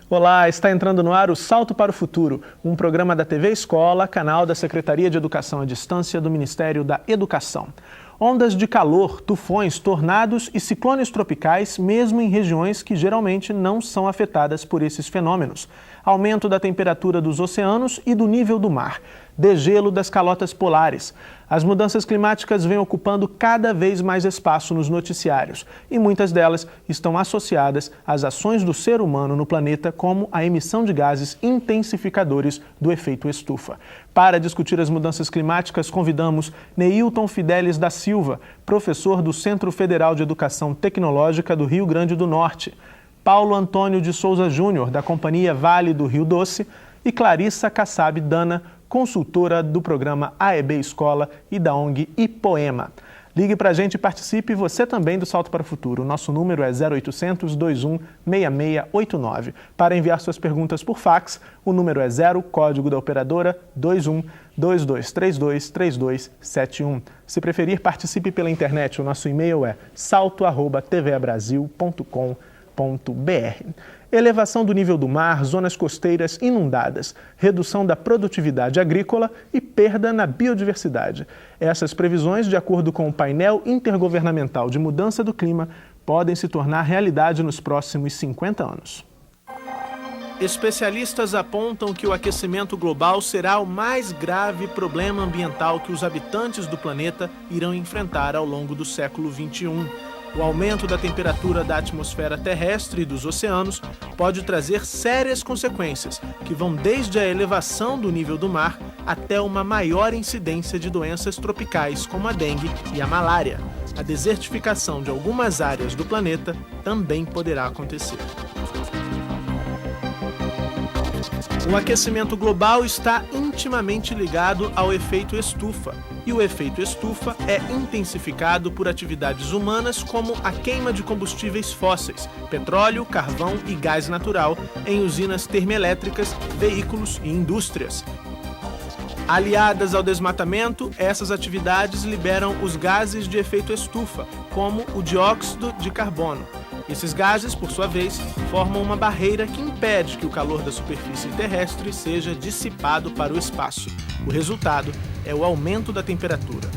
Olá, está entrando no ar o Salto para o Futuro, um programa da TV Escola, canal da Secretaria de Educação à Distância do Ministério da Educação. Ondas de calor, tufões, tornados e ciclones tropicais, mesmo em regiões que geralmente não são afetadas por esses fenômenos. Aumento da temperatura dos oceanos e do nível do mar. Degelo das calotas polares. As mudanças climáticas vêm ocupando cada vez mais espaço nos noticiários e muitas delas estão associadas às ações do ser humano no planeta, como a emissão de gases intensificadores do efeito estufa. Para discutir as mudanças climáticas, convidamos Neilton Fidelis da Silva, professor do Centro Federal de Educação Tecnológica do Rio Grande do Norte, Paulo Antônio de Souza Júnior, da Companhia Vale do Rio Doce, e Clarissa Kassab Dana, consultora do programa AEB Escola e da ONG Ipoema. Ligue para a gente e participe você também do Salto para o Futuro. O nosso número é 0800 21 6689. Para enviar suas perguntas por fax, o número é 0, código da operadora 21 2232 3271. Se preferir, participe pela internet. O nosso e-mail é salto@tvabrasil.com.br. Elevação do nível do mar, zonas costeiras inundadas, redução da produtividade agrícola e perda na biodiversidade. Essas previsões, de acordo com o painel intergovernamental de mudança do clima, podem se tornar realidade nos próximos 50 anos. Especialistas apontam que o aquecimento global será o mais grave problema ambiental que os habitantes do planeta irão enfrentar ao longo do século XXI. O aumento da temperatura da atmosfera terrestre e dos oceanos pode trazer sérias consequências, que vão desde a elevação do nível do mar até uma maior incidência de doenças tropicais como a dengue e a malária. A desertificação de algumas áreas do planeta também poderá acontecer. O aquecimento global está intimamente ligado ao efeito estufa, e o efeito estufa é intensificado por atividades humanas como a queima de combustíveis fósseis, petróleo, carvão e gás natural em usinas termoelétricas, veículos e indústrias. Aliadas ao desmatamento, essas atividades liberam os gases de efeito estufa, como o dióxido de carbono. Esses gases, por sua vez, formam uma barreira que impede que o calor da superfície terrestre seja dissipado para o espaço. O resultado é o aumento da temperatura.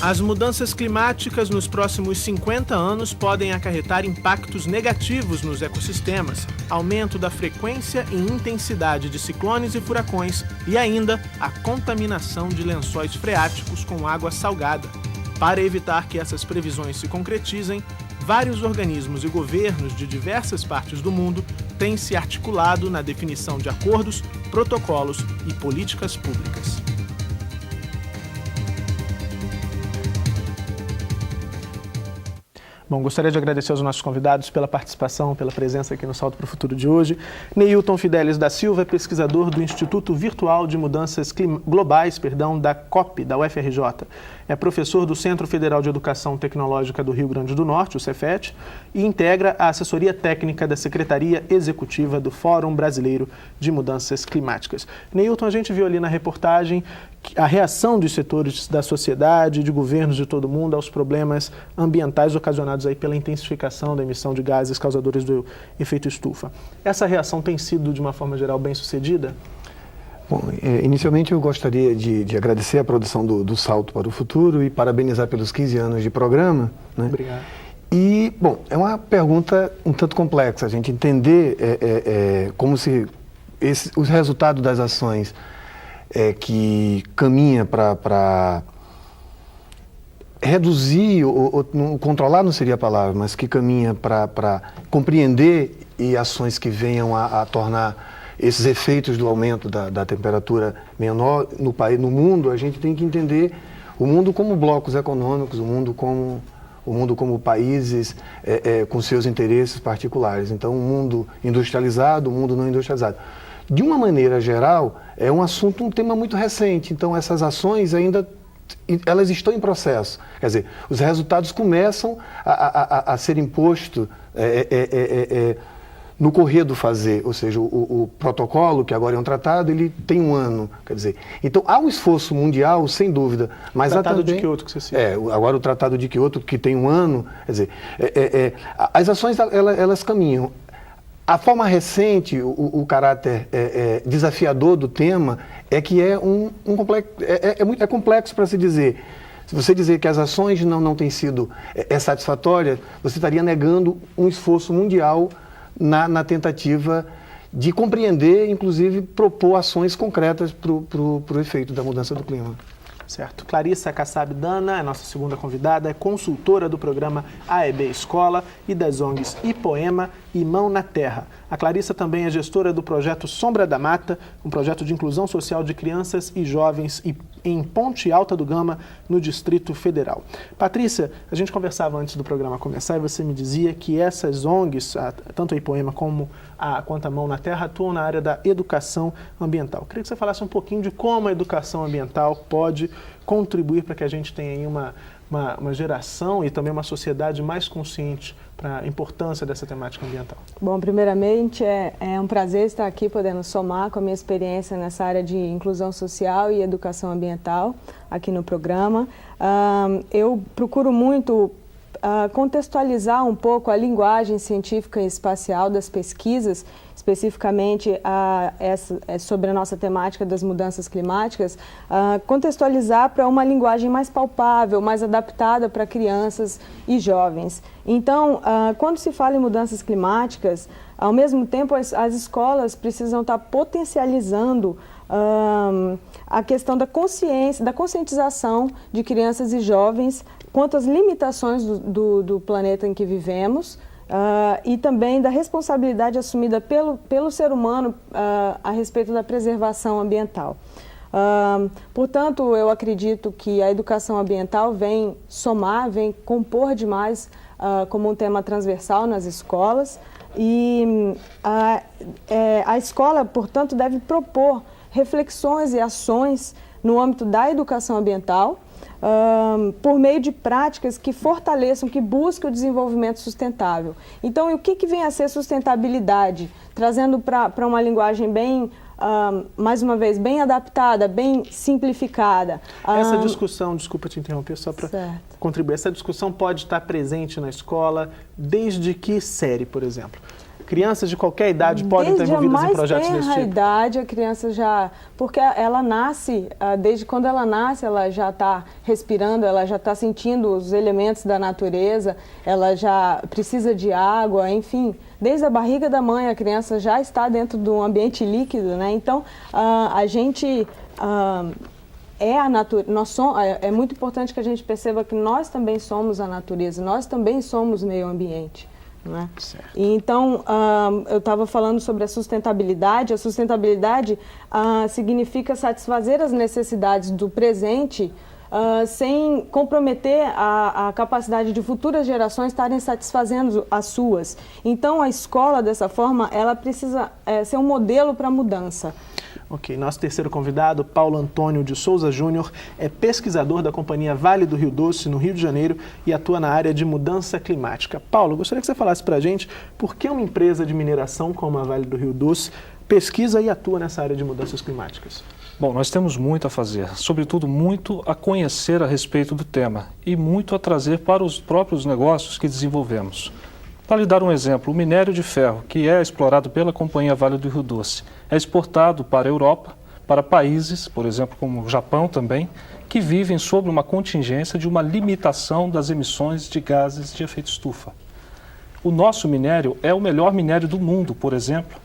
As mudanças climáticas nos próximos 50 anos podem acarretar impactos negativos nos ecossistemas, aumento da frequência e intensidade de ciclones e furacões e ainda a contaminação de lençóis freáticos com água salgada. Para evitar que essas previsões se concretizem, vários organismos e governos de diversas partes do mundo têm se articulado na definição de acordos, protocolos e políticas públicas. Bom, gostaria de agradecer aos nossos convidados pela participação, pela presença aqui no Salto para o Futuro de hoje. Neilton Fidelis da Silva é pesquisador do Instituto Virtual de Mudanças Globais, da COP, da UFRJ. É professor do Centro Federal de Educação Tecnológica do Rio Grande do Norte, o Cefet, e integra a assessoria técnica da Secretaria Executiva do Fórum Brasileiro de Mudanças Climáticas. Neilton, a gente viu ali na reportagem a reação dos setores da sociedade, de governos de todo mundo aos problemas ambientais ocasionados aí pela intensificação da emissão de gases causadores do efeito estufa. Essa reação tem sido, de uma forma geral, bem-sucedida? Bom, inicialmente eu gostaria de agradecer a produção do Salto para o Futuro e parabenizar pelos 15 anos de programa. Né? Obrigado. E, bom, é uma pergunta um tanto complexa, a gente entender como se os resultados das ações que caminha para reduzir, ou controlar não seria a palavra, mas que caminha para compreender e ações que venham a tornar esses efeitos do aumento da temperatura menor no país, no mundo. A gente tem que entender o mundo como blocos econômicos, o mundo como países com seus interesses particulares. Então, um mundo industrializado, um mundo não industrializado. De uma maneira geral, é um tema muito recente. Então, essas ações elas estão em processo. Quer dizer, os resultados começam a ser impostos no correr do fazer, ou seja, o protocolo, que agora é um tratado, ele tem 1 ano, quer dizer. Então, há um esforço mundial, sem dúvida, mas há também... O Tratado de Quioto que você cita. Agora o Tratado de Quioto, que tem 1 ano, quer dizer, as ações, elas caminham. A forma recente, o caráter desafiador do tema é que é é complexo para se dizer. Se você dizer que as ações não têm sido satisfatórias, você estaria negando um esforço mundial na tentativa de compreender, inclusive propor ações concretas para o efeito da mudança do clima. Certo. Clarissa Kassab Dana, a nossa segunda convidada, é consultora do programa AEB Escola e das ONGs Ipoema e Mão na Terra. A Clarissa também é gestora do projeto Sombra da Mata, um projeto de inclusão social de crianças e jovens em Ponte Alta do Gama, no Distrito Federal. Patrícia, a gente conversava antes do programa começar e você me dizia que essas ONGs, tanto a Ipoema quanto a Mão na Terra, atuam na área da educação ambiental. Queria que você falasse um pouquinho de como a educação ambiental pode contribuir para que a gente tenha aí uma geração e também uma sociedade mais consciente para a importância dessa temática ambiental. Bom, primeiramente é um prazer estar aqui podendo somar com a minha experiência nessa área de inclusão social e educação ambiental aqui no programa. Eu procuro muito contextualizar um pouco a linguagem científica e espacial das pesquisas, especificamente sobre a nossa temática das mudanças climáticas, contextualizar para uma linguagem mais palpável, mais adaptada para crianças e jovens. Então, quando se fala em mudanças climáticas, ao mesmo tempo as escolas precisam estar potencializando a questão da consciência, da conscientização de crianças e jovens quanto às limitações do planeta em que vivemos, e também da responsabilidade assumida pelo ser humano a respeito da preservação ambiental. Portanto, eu acredito que a educação ambiental vem somar, vem compor demais como um tema transversal nas escolas, e a escola, portanto, deve propor reflexões e ações no âmbito da educação ambiental, por meio de práticas que fortaleçam, que busquem o desenvolvimento sustentável. Então, o que vem a ser sustentabilidade? Trazendo para uma linguagem bem, mais uma vez, bem adaptada, bem simplificada. Essa discussão, desculpa te interromper, só para contribuir, essa discussão pode estar presente na escola desde que série, por exemplo? Crianças de qualquer idade podem estar envolvidas em projetos desse tipo? Desde a mais tenra idade, a criança já... Porque ela nasce, desde quando ela nasce, ela já está respirando, ela já está sentindo os elementos da natureza, ela já precisa de água, enfim. Desde a barriga da mãe, a criança já está dentro de um ambiente líquido, né? Então, a gente... é muito importante que a gente perceba que nós também somos a natureza, nós também somos meio ambiente. Né? Então, eu estava falando sobre a sustentabilidade. A sustentabilidade significa satisfazer as necessidades do presente sem comprometer a capacidade de futuras gerações estarem satisfazendo as suas. Então, a escola, dessa forma, ela precisa ser um modelo para a mudança. Ok, nosso terceiro convidado, Paulo Antônio de Souza Júnior, é pesquisador da Companhia Vale do Rio Doce, no Rio de Janeiro, e atua na área de mudança climática. Paulo, gostaria que você falasse para a gente por que uma empresa de mineração como a Vale do Rio Doce pesquisa e atua nessa área de mudanças climáticas. Bom, nós temos muito a fazer, sobretudo muito a conhecer a respeito do tema e muito a trazer para os próprios negócios que desenvolvemos. Para lhe dar um exemplo, o minério de ferro, que é explorado pela Companhia Vale do Rio Doce, é exportado para a Europa, para países, por exemplo, como o Japão também, que vivem sob uma contingência de uma limitação das emissões de gases de efeito estufa. O nosso minério é o melhor minério do mundo, por exemplo,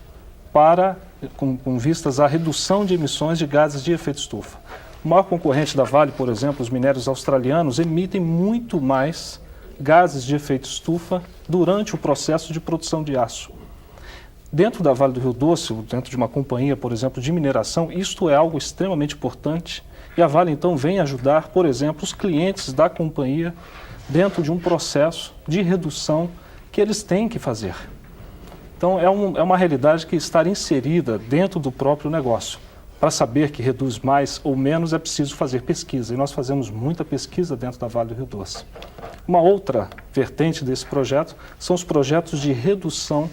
com vistas à redução de emissões de gases de efeito estufa. O maior concorrente da Vale, por exemplo, os minérios australianos, emitem muito mais gases de efeito estufa durante o processo de produção de aço. Dentro da Vale do Rio Doce, dentro de uma companhia, por exemplo, de mineração, isto é algo extremamente importante e a Vale então vem ajudar, por exemplo, os clientes da companhia dentro de um processo de redução que eles têm que fazer. Então é uma realidade que está inserida dentro do próprio negócio. Para saber que reduz mais ou menos é preciso fazer pesquisa e nós fazemos muita pesquisa dentro da Vale do Rio Doce. Uma outra vertente desse projeto são os projetos de redução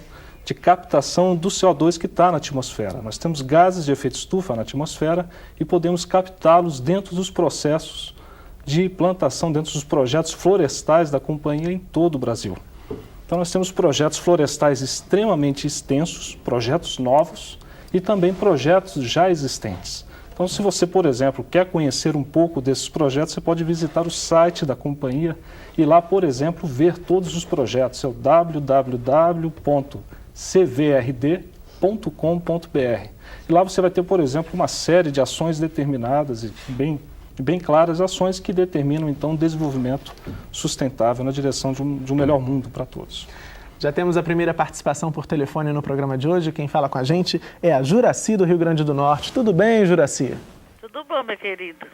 de captação do CO2 que está na atmosfera. Nós temos gases de efeito estufa na atmosfera e podemos captá-los dentro dos processos de plantação, dentro dos projetos florestais da companhia em todo o Brasil. Então nós temos projetos florestais extremamente extensos, projetos novos e também projetos já existentes. Então se você, por exemplo, quer conhecer um pouco desses projetos, você pode visitar o site da companhia e lá, por exemplo, ver todos os projetos. É o www.cvrd.com.br. E lá você vai ter, por exemplo, uma série de ações determinadas e bem claras, ações que determinam, então, o desenvolvimento sustentável na direção de um melhor mundo para todos. Já temos a primeira participação por telefone no programa de hoje. Quem fala com a gente é a Juraci, do Rio Grande do Norte. Tudo bem, Juraci? Tudo bom, meu querido.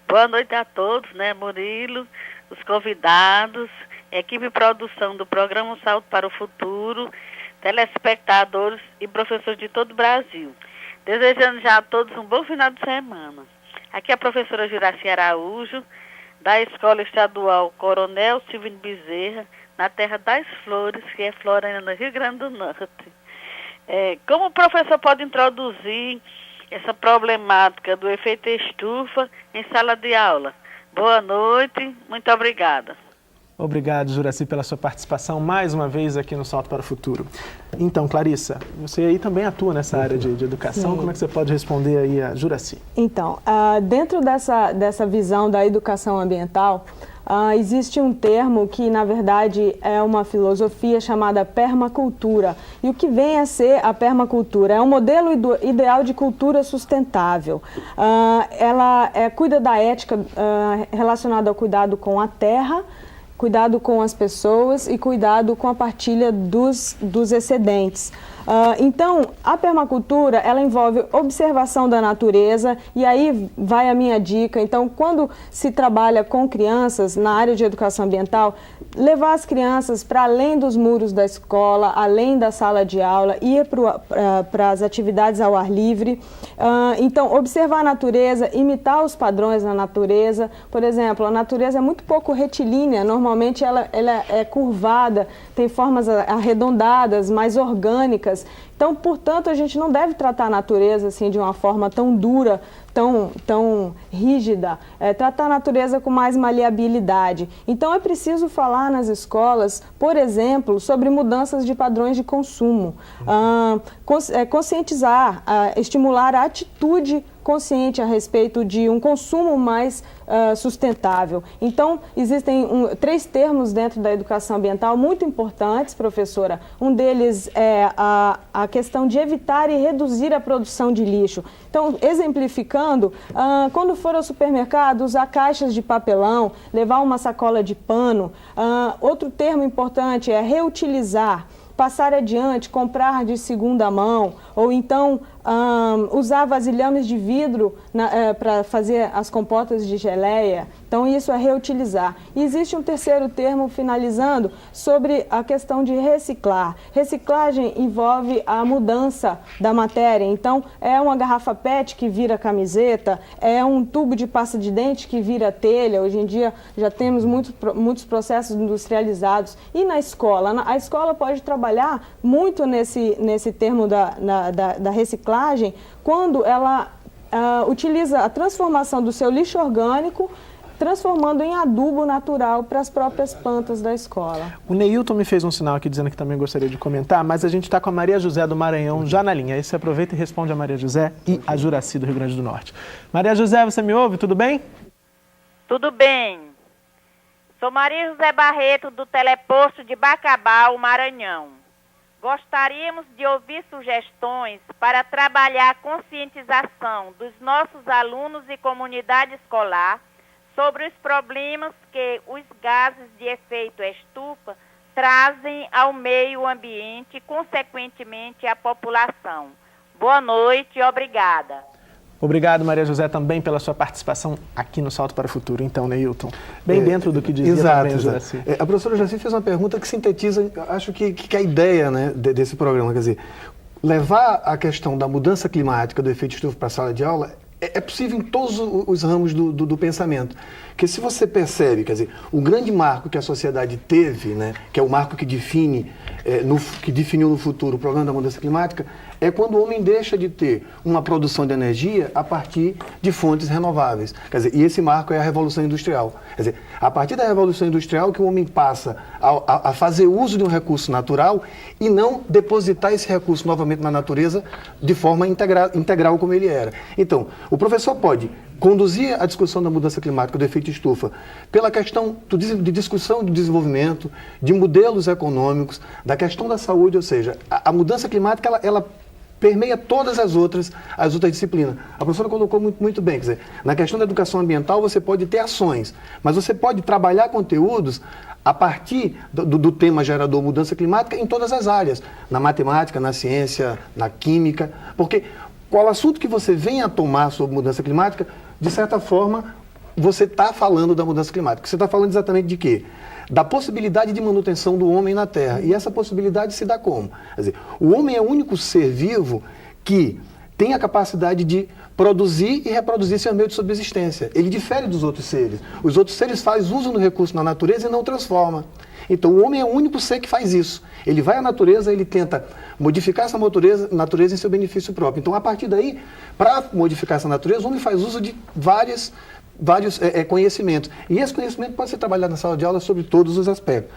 Boa noite a todos, né, Murilo, os convidados, equipe de produção do programa Salto para o Futuro, telespectadores e professores de todo o Brasil. Desejando já a todos um bom final de semana. Aqui é a professora Juraci Araújo, da Escola Estadual Coronel Silvino Bezerra, na Terra das Flores, que é Floriana, Rio Grande do Norte. Como o professor pode introduzir essa problemática do efeito estufa em sala de aula? Boa noite, muito obrigada. Obrigado, Juraci, pela sua participação mais uma vez aqui no Salto para o Futuro. Então, Clarissa, você aí também atua nessa área de educação. Sim. Como é que você pode responder aí a Juraci? Então, dentro dessa visão da educação ambiental, existe um termo que, na verdade, é uma filosofia chamada permacultura. E o que vem a ser a permacultura? É um modelo ideal de cultura sustentável. Ela cuida da ética relacionada ao cuidado com a terra, cuidado com as pessoas e cuidado com a partilha dos excedentes. Então, a permacultura, ela envolve observação da natureza, e aí vai a minha dica. Então, quando se trabalha com crianças na área de educação ambiental, levar as crianças para além dos muros da escola, além da sala de aula, ir para as atividades ao ar livre. Então, observar a natureza, imitar os padrões na natureza. Por exemplo, a natureza é muito pouco retilínea, normalmente ela é curvada, tem formas arredondadas, mais orgânicas. Então, portanto, a gente não deve tratar a natureza assim, de uma forma tão dura, tão rígida, tratar a natureza com mais maleabilidade. Então, é preciso falar nas escolas, por exemplo, sobre mudanças de padrões de consumo, conscientizar, estimular a atitude consciente a respeito de um consumo mais sustentável. Então, existem 3 termos dentro da educação ambiental muito importantes, professora. Um deles é a questão de evitar e reduzir a produção de lixo. Então, exemplificando, quando for ao supermercado, usar caixas de papelão, levar uma sacola de pano. Outro termo importante é reutilizar, passar adiante, comprar de segunda mão, ou então usar vasilhames de vidro para fazer as compotas de geleia. Então, isso é reutilizar. E existe um terceiro termo, finalizando, sobre a questão de reciclar. Reciclagem envolve a mudança da matéria. Então, é uma garrafa PET que vira camiseta, é um tubo de pasta de dente que vira telha. Hoje em dia, já temos muitos processos industrializados. E na escola? A escola pode trabalhar muito nesse termo da reciclagem, quando ela utiliza a transformação do seu lixo orgânico, transformando em adubo natural para as próprias plantas da escola. O Neilton me fez um sinal aqui dizendo que também gostaria de comentar, mas a gente está com a Maria José do Maranhão já na linha. Aí você aproveita e responde a Maria José e a Juraci do Rio Grande do Norte. Maria José, você me ouve? Tudo bem? Tudo bem. Sou Maria José Barreto, do Teleposto de Bacabal, Maranhão. Gostaríamos de ouvir sugestões para trabalhar a conscientização dos nossos alunos e comunidade escolar sobre os problemas que os gases de efeito estufa trazem ao meio ambiente e, consequentemente, à população. Boa noite e obrigada. Obrigado, Maria José, também pela sua participação aqui no Salto para o Futuro. Então, Neilton, bem dentro do que dizia também a Juraci. A professora Juraci fez uma pergunta que sintetiza, acho que a ideia, né, desse programa. Quer dizer, levar a questão da mudança climática, do efeito estufa para a sala de aula é possível em todos os ramos do pensamento. Porque se você percebe, quer dizer, o grande marco que a sociedade teve, né, que é o marco que definiu no futuro o problema da mudança climática, é quando o homem deixa de ter uma produção de energia a partir de fontes renováveis. Quer dizer, e esse marco é a Revolução Industrial. Quer dizer, a partir da Revolução Industrial que o homem passa a fazer uso de um recurso natural e não depositar esse recurso novamente na natureza de forma integral como ele era. Então, o professor pode conduzir a discussão da mudança climática, do efeito estufa, pela questão de discussão do desenvolvimento, de modelos econômicos, da questão da saúde, ou seja, a mudança climática, ela permeia todas as outras disciplinas. A professora colocou muito bem, quer dizer, na questão da educação ambiental você pode ter ações, mas você pode trabalhar conteúdos a partir do tema gerador mudança climática em todas as áreas, na matemática, na ciência, na química, porque qual assunto que você venha a tomar sobre mudança climática, de certa forma, você está falando da mudança climática. Você está falando exatamente de quê? Da possibilidade de manutenção do homem na Terra. E essa possibilidade se dá como? Quer dizer, o homem é o único ser vivo que tem a capacidade de produzir e reproduzir seu meio de subsistência. Ele difere dos outros seres. Os outros seres fazem uso do recurso na natureza e não transforma. Então, o homem é o único ser que faz isso. Ele vai à natureza, ele tenta modificar essa natureza em seu benefício próprio. Então, a partir daí, para modificar essa natureza, o homem faz uso de vários conhecimentos. E esse conhecimento pode ser trabalhado na sala de aula sobre todos os aspectos.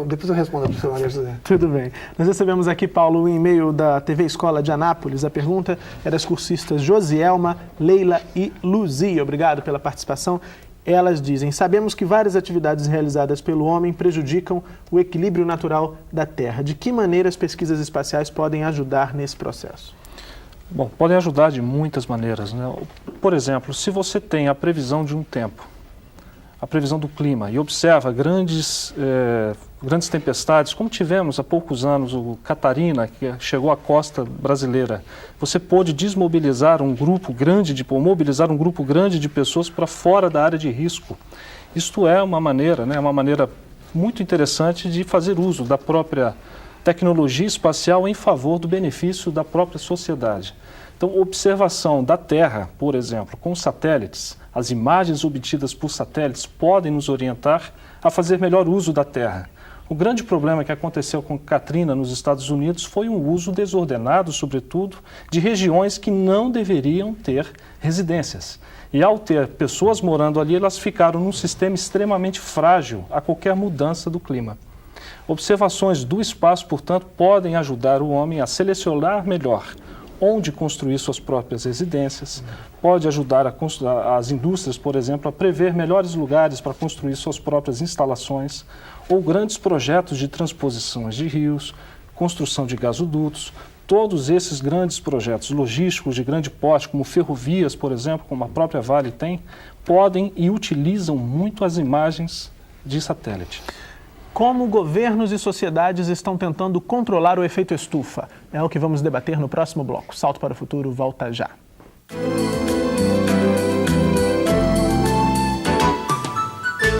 Depois eu respondo para o professor Maria José. Tudo bem. Nós recebemos aqui, Paulo, um e-mail da TV Escola de Anápolis. A pergunta é das cursistas Josielma, Leila e Luzia. Obrigado pela participação. Elas dizem: sabemos que várias atividades realizadas pelo homem prejudicam o equilíbrio natural da Terra. De que maneira as pesquisas espaciais podem ajudar nesse processo? Bom, podem ajudar de muitas maneiras, né? Por exemplo, se você tem a previsão de um tempo, a previsão do clima, e observa grandes tempestades, como tivemos há poucos anos, o Catarina, que chegou à costa brasileira, você pôde mobilizar um grupo grande de pessoas para fora da área de risco. Isto é uma maneira, né, uma maneira muito interessante de fazer uso da própria tecnologia espacial em favor do benefício da própria sociedade. Então, observação da Terra, por exemplo, com satélites, as imagens obtidas por satélites podem nos orientar a fazer melhor uso da Terra. O grande problema que aconteceu com Katrina nos Estados Unidos foi um uso desordenado, sobretudo, de regiões que não deveriam ter residências. E ao ter pessoas morando ali, elas ficaram num sistema extremamente frágil a qualquer mudança do clima. Observações do espaço, portanto, podem ajudar o homem a selecionar melhor onde construir suas próprias residências, pode ajudar as indústrias, por exemplo, a prever melhores lugares para construir suas próprias instalações, ou grandes projetos de transposições de rios, construção de gasodutos. Todos esses grandes projetos logísticos de grande porte, como ferrovias, por exemplo, como a própria Vale tem, podem e utilizam muito as imagens de satélite. Como governos e sociedades estão tentando controlar o efeito estufa? É o que vamos debater no próximo bloco. Salto para o Futuro volta já.